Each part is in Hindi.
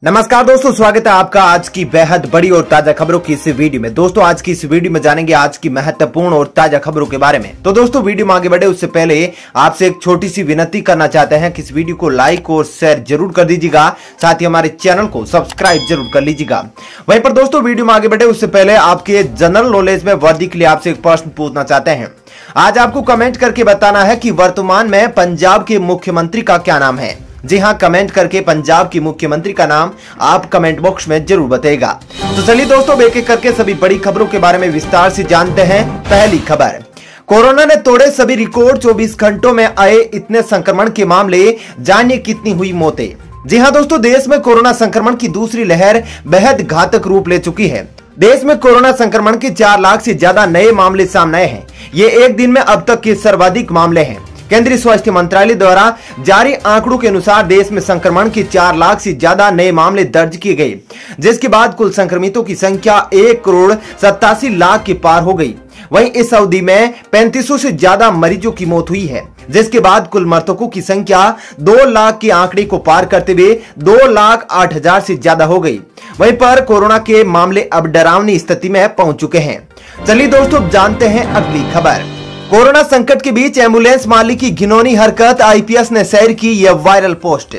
नमस्कार दोस्तों, स्वागत है आपका आज की बेहद बड़ी और ताजा खबरों की इस वीडियो में। दोस्तों आज की इस वीडियो में जानेंगे आज की महत्वपूर्ण और ताजा खबरों के बारे में। तो दोस्तों वीडियो में आगे बढ़े उससे पहले आपसे एक छोटी सी विनती करना चाहते हैं कि इस वीडियो को लाइक और शेयर जरूर कर दीजिएगा, साथ ही हमारे चैनल को सब्सक्राइब जरूर कर लीजिएगा। वहीं पर दोस्तों वीडियो में आगे बढ़े उससे पहले आपके जनरल नॉलेज में वृद्धि के लिए आपसे एक प्रश्न पूछना चाहते हैं। आज आपको कमेंट करके बताना है कि वर्तमान में पंजाब के मुख्यमंत्री का क्या नाम है। जी हां, कमेंट करके पंजाब की मुख्यमंत्री का नाम आप कमेंट बॉक्स में जरूर बताइएगा। तो चलिए दोस्तों एक एक करके सभी बड़ी खबरों के बारे में विस्तार से जानते हैं। पहली खबर, कोरोना ने तोड़े सभी रिकॉर्ड, 24 घंटों में आए इतने संक्रमण के मामले, जानिए कितनी हुई मौतें। जी हां दोस्तों, देश में कोरोना संक्रमण की दूसरी लहर बेहद घातक रूप ले चुकी है। देश में कोरोना संक्रमण के 4 लाख से ज्यादा नए मामले सामने आए हैं। ये एक दिन में अब तक के सर्वाधिक मामले हैं। केंद्रीय स्वास्थ्य मंत्रालय द्वारा जारी आंकड़ों के अनुसार देश में संक्रमण के 4 लाख से ज्यादा नए मामले दर्ज किए गए, जिसके बाद कुल संक्रमितों की संख्या 1,87,00,000 के पार हो गई। वहीं इस अवधि में 3500 से ज्यादा मरीजों की मौत हुई है, जिसके बाद कुल मृतकों की संख्या 2 लाख के आंकड़े को पार करते हुए 2,08,000 से ज्यादा हो गई। वहीं पर कोरोना के मामले अब डरावनी स्थिति में पहुंच चुके हैं। चलिए दोस्तों जानते हैं अगली खबर। कोरोना संकट के बीच एम्बुलेंस मालिक की घिनौनी हरकत, आईपीएस ने शेयर की यह वायरल पोस्ट।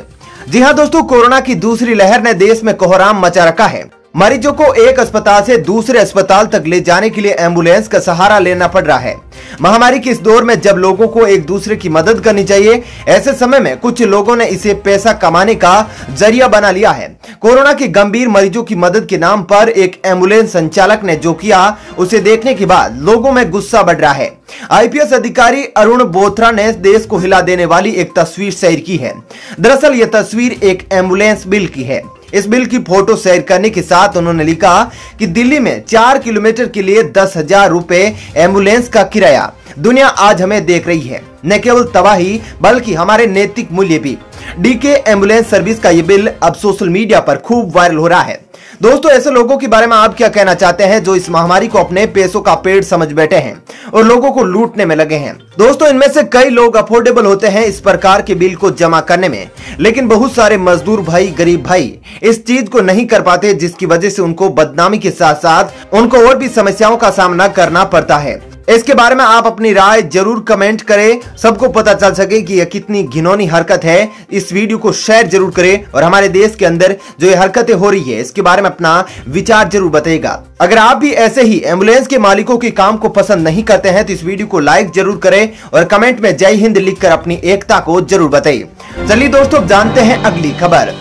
जी हां दोस्तों, कोरोना की दूसरी लहर ने देश में कोहराम मचा रखा है। मरीजों को एक अस्पताल से दूसरे अस्पताल तक ले जाने के लिए एम्बुलेंस का सहारा लेना पड़ रहा है। महामारी के इस दौर में जब लोगों को एक दूसरे की मदद करनी चाहिए, ऐसे समय में कुछ लोगों ने इसे पैसा कमाने का जरिया बना लिया है। कोरोना के गंभीर मरीजों की मदद के नाम पर एक एम्बुलेंस संचालक ने जो किया, उसे देखने के बाद लोगों में गुस्सा बढ़ रहा है। आईपीएस अधिकारी अरुण बोथरा ने देश को हिला देने वाली एक तस्वीर शेयर की है। दरअसल यह तस्वीर एक एम्बुलेंस बिल की है। इस बिल की फोटो शेयर करने के साथ उन्होंने लिखा कि दिल्ली में 4 किलोमीटर के लिए 10,000 रुपए एम्बुलेंस का किराया। दुनिया आज हमें देख रही है, न केवल तबाही बल्कि हमारे नैतिक मूल्य भी। डीके एम्बुलेंस सर्विस का ये बिल अब सोशल मीडिया पर खूब वायरल हो रहा है। दोस्तों ऐसे लोगों के बारे में आप क्या कहना चाहते हैं जो इस महामारी को अपने पैसों का पेड़ समझ बैठे हैं और लोगों को लूटने में लगे हैं। दोस्तों इनमें से कई लोग अफोर्डेबल होते हैं इस प्रकार के बिल को जमा करने में, लेकिन बहुत सारे मजदूर भाई, गरीब भाई इस चीज को नहीं कर पाते, जिसकी वजह से उनको बदनामी के साथ साथ उनको और भी समस्याओं का सामना करना पड़ता है। इसके बारे में आप अपनी राय जरूर कमेंट करें, सबको पता चल सके कि यह कितनी घिनौनी हरकत है। इस वीडियो को शेयर जरूर करें और हमारे देश के अंदर जो ये हरकतें हो रही है इसके बारे में अपना विचार जरूर बताइएगा। अगर आप भी ऐसे ही एम्बुलेंस के मालिकों के काम को पसंद नहीं करते हैं तो इस वीडियो को लाइक जरूर करें और कमेंट में जय हिंद लिखकर अपनी एकता को जरूर बताइए। चलिए दोस्तों जानते हैं अगली खबर।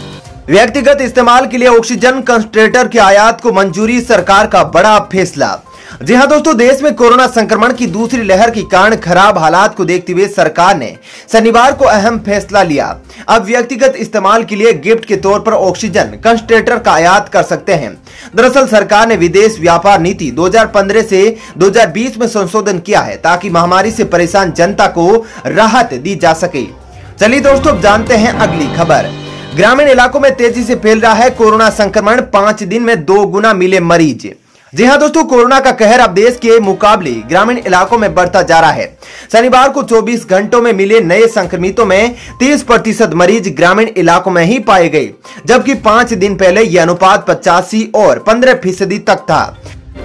व्यक्तिगत इस्तेमाल के लिए ऑक्सीजन कंसंट्रेटर के आयात को मंजूरी, सरकार का बड़ा फैसला। जी हां दोस्तों, देश में कोरोना संक्रमण की दूसरी लहर के कारण खराब हालात को देखते हुए सरकार ने शनिवार को अहम फैसला लिया। अब व्यक्तिगत इस्तेमाल के लिए गिफ्ट के तौर पर ऑक्सीजन कंसंट्रेटर का आयात कर सकते हैं। दरअसल सरकार ने विदेश व्यापार नीति 2015 से 2020 में संशोधन किया है ताकि महामारी से परेशान जनता को राहत दी जा सके। चलिए दोस्तों जानते हैं अगली खबर। ग्रामीण इलाकों में तेजी से फैल रहा है कोरोना संक्रमण, 5 दिन में 2 गुना मिले मरीज। जी हां दोस्तों, कोरोना का कहर अब देश के मुकाबले ग्रामीण इलाकों में बढ़ता जा रहा है। शनिवार को 24 घंटों में मिले नए संक्रमितों में 30% मरीज ग्रामीण इलाकों में ही पाए गए, जबकि 5 दिन पहले यह अनुपात 85 और 15% तक था।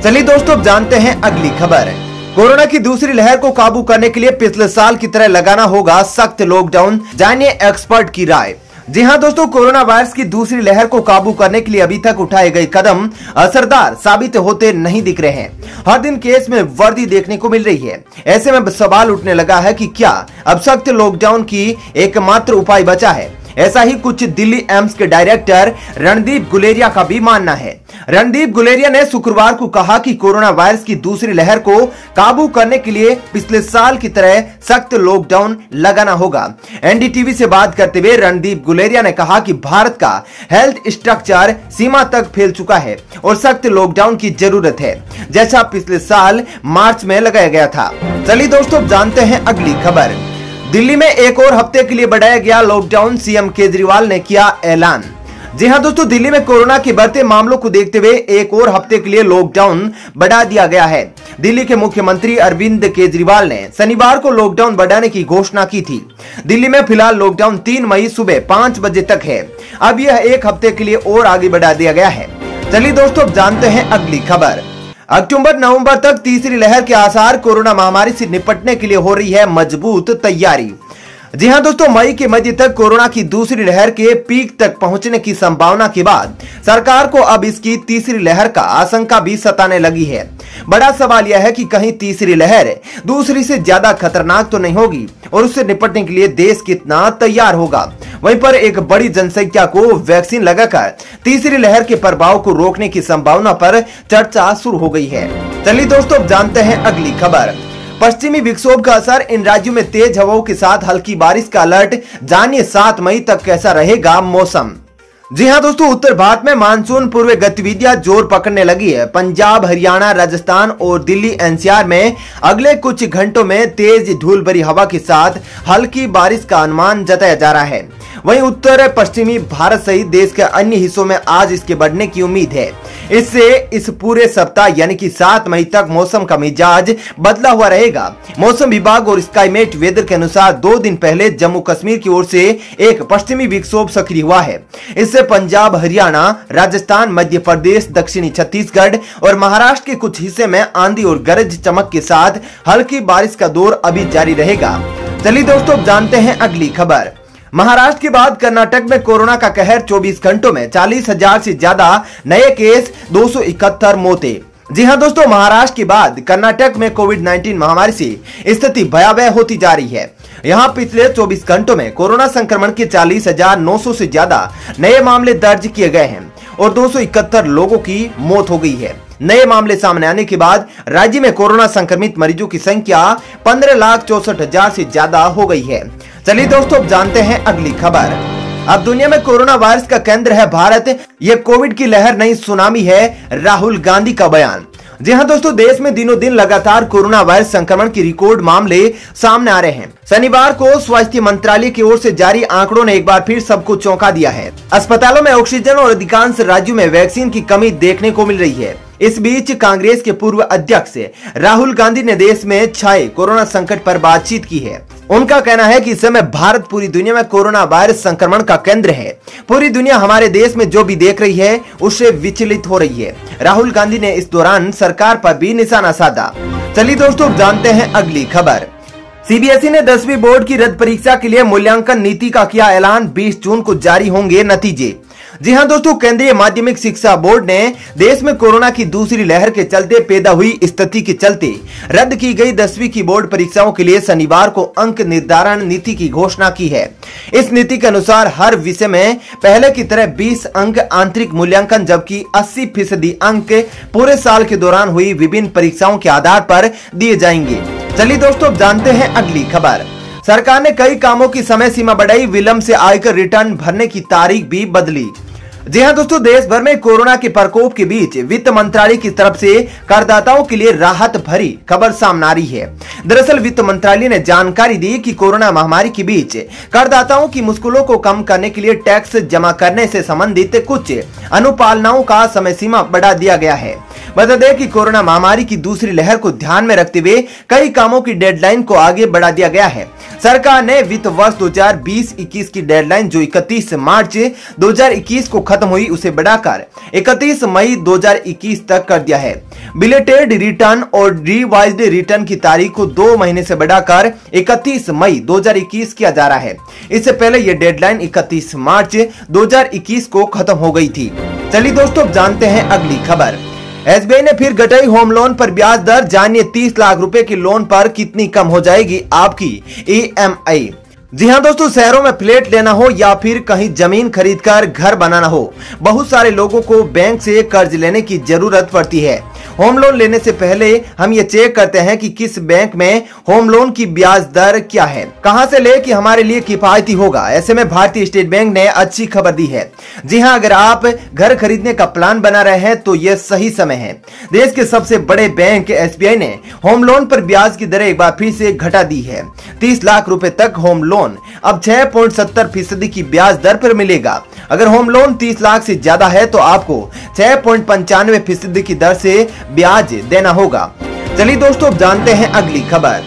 चलिए दोस्तों जानते हैं अगली खबर। कोरोना की दूसरी लहर को काबू करने के लिए पिछले साल की तरह लगाना होगा सख्त लॉकडाउन, जानिए एक्सपर्ट की राय। जी हां दोस्तों, कोरोना वायरस की दूसरी लहर को काबू करने के लिए अभी तक उठाए गए कदम असरदार साबित होते नहीं दिख रहे हैं। हर दिन केस में वृद्धि देखने को मिल रही है। ऐसे में सवाल उठने लगा है कि क्या अब सख्त लॉकडाउन की एकमात्र उपाय बचा है। ऐसा ही कुछ दिल्ली एम्स के डायरेक्टर रणदीप गुलेरिया का भी मानना है। रणदीप गुलेरिया ने शुक्रवार को कहा कि कोरोना वायरस की दूसरी लहर को काबू करने के लिए पिछले साल की तरह सख्त लॉकडाउन लगाना होगा। एनडीटीवी से बात करते हुए रणदीप गुलेरिया ने कहा कि भारत का हेल्थ स्ट्रक्चर सीमा तक फैल चुका है और सख्त लॉकडाउन की जरूरत है, जैसा पिछले साल मार्च में लगाया गया था। चलिए दोस्तों जानते हैं अगली खबर। दिल्ली में एक और हफ्ते के लिए बढ़ाया गया लॉकडाउन, सीएम केजरीवाल ने किया ऐलान। जी हां दोस्तों, दिल्ली में कोरोना के बढ़ते मामलों को देखते हुए एक और हफ्ते के लिए लॉकडाउन बढ़ा दिया गया है। दिल्ली के मुख्यमंत्री अरविंद केजरीवाल ने शनिवार को लॉकडाउन बढ़ाने की घोषणा की थी। दिल्ली में फिलहाल लॉकडाउन 3 मई सुबह 5 बजे तक है। अब यह 1 हफ्ते के लिए और आगे बढ़ा दिया गया है। चलिए दोस्तों, अब जानते हैं अगली खबर। अक्टूबर नवंबर तक तीसरी लहर के आसार। कोरोना महामारी से निपटने के लिए हो रही है मजबूत तैयारी। जी हां दोस्तों, मई के मध्य तक कोरोना की दूसरी लहर के पीक तक पहुंचने की संभावना के बाद सरकार को अब इसकी तीसरी लहर का आशंका भी सताने लगी है। बड़ा सवाल यह है कि कहीं तीसरी लहर दूसरी से ज्यादा खतरनाक तो नहीं होगी और उससे निपटने के लिए देश कितना तैयार होगा। वहीं पर एक बड़ी जनसंख्या को वैक्सीन लगाकर तीसरी लहर के प्रभाव को रोकने की संभावना पर चर्चा शुरू हो गई है। चलिए दोस्तों, अब जानते हैं अगली खबर। पश्चिमी विक्षोभ का असर। इन राज्यों में तेज हवाओं के साथ हल्की बारिश का अलर्ट। जानिए 7 मई तक कैसा रहेगा मौसम। जी हां दोस्तों, उत्तर भारत में मानसून पूर्व गतिविधियां जोर पकड़ने लगी है। पंजाब, हरियाणा, राजस्थान और दिल्ली एनसीआर में अगले कुछ घंटों में तेज धूल भरी हवा के साथ हल्की बारिश का अनुमान जताया जा रहा है। वहीं उत्तर पश्चिमी भारत सहित देश के अन्य हिस्सों में आज इसके बढ़ने की उम्मीद है। इससे इस पूरे सप्ताह यानी कि 7 मई तक मौसम का मिजाज बदला हुआ रहेगा। मौसम विभाग और स्काईमेट वेदर के अनुसार 2 दिन पहले जम्मू कश्मीर की ओर से एक पश्चिमी विक्षोभ सक्रिय हुआ है। इससे पंजाब, हरियाणा, राजस्थान, मध्य प्रदेश, दक्षिणी छत्तीसगढ़ और महाराष्ट्र के कुछ हिस्से में आंधी और गरज चमक के साथ हल्की बारिश का दौर अभी जारी रहेगा। चलिए दोस्तों, जानते हैं अगली खबर। महाराष्ट्र के बाद कर्नाटक में कोरोना का कहर। 24 घंटों में 40,000 से ज्यादा नए केस, 271 मौतें। जी हां दोस्तों, महाराष्ट्र के बाद कर्नाटक में कोविड-19 महामारी से स्थिति भयावह होती जा रही है। यहां पिछले 24 घंटों में कोरोना संक्रमण के 40,900 से ज्यादा नए मामले दर्ज किए गए हैं और 271 लोगों की मौत हो गई है। नए मामले सामने आने के बाद राज्य में कोरोना संक्रमित मरीजों की संख्या 15,64,000 से ज्यादा हो गई है। चलिए दोस्तों, अब जानते हैं अगली खबर। अब दुनिया में कोरोना वायरस का केंद्र है भारत। यह कोविड की लहर नहीं सुनामी है, राहुल गांधी का बयान। जी हां दोस्तों, देश में दिनों दिन लगातार कोरोना वायरस संक्रमण के रिकॉर्ड मामले सामने आ रहे हैं। शनिवार को स्वास्थ्य मंत्रालय की ओर से जारी आंकड़ों ने एक बार फिर सबको चौंका दिया है। अस्पतालों में ऑक्सीजन और अधिकांश राज्यों में वैक्सीन की कमी देखने को मिल रही है। इस बीच कांग्रेस के पूर्व अध्यक्ष राहुल गांधी ने देश में छाए कोरोना संकट पर बातचीत की है। उनका कहना है कि इस समय भारत पूरी दुनिया में कोरोना वायरस संक्रमण का केंद्र है। पूरी दुनिया हमारे देश में जो भी देख रही है उससे विचलित हो रही है। राहुल गांधी ने इस दौरान सरकार पर भी निशाना साधा। चलिए दोस्तों, जानते हैं अगली खबर। सीबीएसई ने 10वीं बोर्ड की रद्द परीक्षा के लिए मूल्यांकन नीति का किया ऐलान। 20 जून को जारी होंगे नतीजे। जी हां दोस्तों, केंद्रीय माध्यमिक शिक्षा बोर्ड ने देश में कोरोना की दूसरी लहर के चलते पैदा हुई स्थिति के चलते रद्द की गई 10वीं की बोर्ड परीक्षाओं के लिए शनिवार को अंक निर्धारण नीति की घोषणा की है। इस नीति के अनुसार हर विषय में पहले की तरह 20 अंक आंतरिक मूल्यांकन, जबकि 80% अंक पूरे साल के दौरान हुई विभिन्न परीक्षाओं के आधार पर दिए जाएंगे। चलिए दोस्तों, जानते हैं अगली खबर। सरकार ने कई कामों की समय सीमा बढ़ाई। विलंब से आयकर रिटर्न भरने की तारीख भी बदली। जी हां दोस्तों, देश भर में कोरोना के प्रकोप के बीच वित्त मंत्रालय की तरफ से करदाताओं के लिए राहत भरी खबर सामने आ रही है। दरअसल वित्त मंत्रालय ने जानकारी दी कि कोरोना महामारी के बीच करदाताओं की मुश्किलों को कम करने के लिए टैक्स जमा करने से संबंधित कुछ अनुपालनाओं का समय सीमा बढ़ा दिया गया है। बता दें कि कोरोना महामारी की दूसरी लहर को ध्यान में रखते हुए कई कामों की डेडलाइन को आगे बढ़ा दिया गया है। सरकार ने वित्त वर्ष 2020-21 की डेडलाइन जो 31 मार्च 2021 को खत्म हुई उसे बढ़ाकर 31 मई 2021 तक कर दिया है। बिलेटेड रिटर्न और रिवाइज्ड रिटर्न की तारीख को 2 महीने से बढ़ाकर 31 मई 2021 किया जा रहा है। इससे पहले यह डेडलाइन 31 मार्च 2021 को खत्म हो गई थी। चलिए दोस्तों, अब जानते हैं अगली खबर। एसबीआई ने फिर घटाई होम लोन पर ब्याज दर। जानिए 30 लाख रुपए के लोन पर कितनी कम हो जाएगी आपकी ईएमआई। जी हां दोस्तों, शहरों में फ्लैट लेना हो या फिर कहीं जमीन खरीदकर घर बनाना हो, बहुत सारे लोगों को बैंक से कर्ज लेने की जरूरत पड़ती है। होम लोन लेने से पहले हम ये चेक करते हैं कि किस बैंक में होम लोन की ब्याज दर क्या है, कहां से ले कि हमारे लिए किफायती होगा। ऐसे में भारतीय स्टेट बैंक ने अच्छी खबर दी है। जी हां, अगर आप घर खरीदने का प्लान बना रहे हैं तो यह सही समय है। देश के सबसे बड़े बैंक एसबीआई ने होम लोन पर ब्याज की दरें एक बार फिर से घटा दी है। 30 लाख रुपए तक होम लोन अब 6.70% की ब्याज दर पर मिलेगा। अगर होम लोन 30 लाख से ज्यादा है तो आपको 6.95% की दर से ब्याज देना होगा। चलिए दोस्तों अब जानते हैं अगली खबर।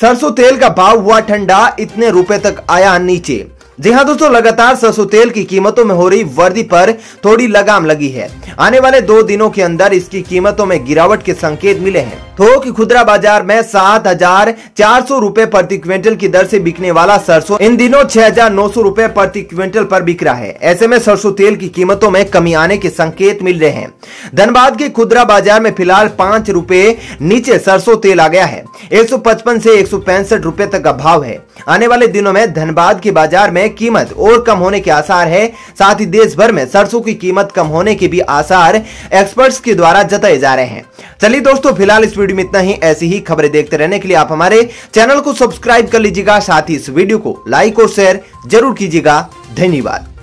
सरसों तेल का भाव हुआ ठंडा, इतने रुपए तक आया नीचे। जी हां दोस्तों, लगातार सरसों तेल की कीमतों में हो रही वृद्धि पर थोड़ी लगाम लगी है। आने वाले 2 दिनों के अंदर इसकी कीमतों में गिरावट के संकेत मिले हैं। थोक खुदरा बाजार में 7,400 रुपए प्रति क्विंटल की दर से बिकने वाला सरसों इन दिनों 6,900 रुपए प्रति क्विंटल पर बिक रहा है। ऐसे में सरसों तेल की कीमतों में कमी आने के संकेत मिल रहे हैं। धनबाद के खुदरा बाजार में फिलहाल 5 रुपए नीचे सरसों तेल आ गया है। 155 से 165 रुपए तक का भाव है। आने वाले दिनों में धनबाद के बाजार में कीमत और कम होने के आसार है। साथ ही देश भर में सरसों की कीमत कम होने के भी आसार एक्सपर्ट्स के द्वारा जताए जा रहे हैं। चलिए दोस्तों, फिलहाल इस वीडियो में इतना ही। ऐसी ही खबरें देखते रहने के लिए आप हमारे चैनल को सब्सक्राइब कर लीजिएगा। साथ ही इस वीडियो को लाइक और शेयर जरूर कीजिएगा। धन्यवाद।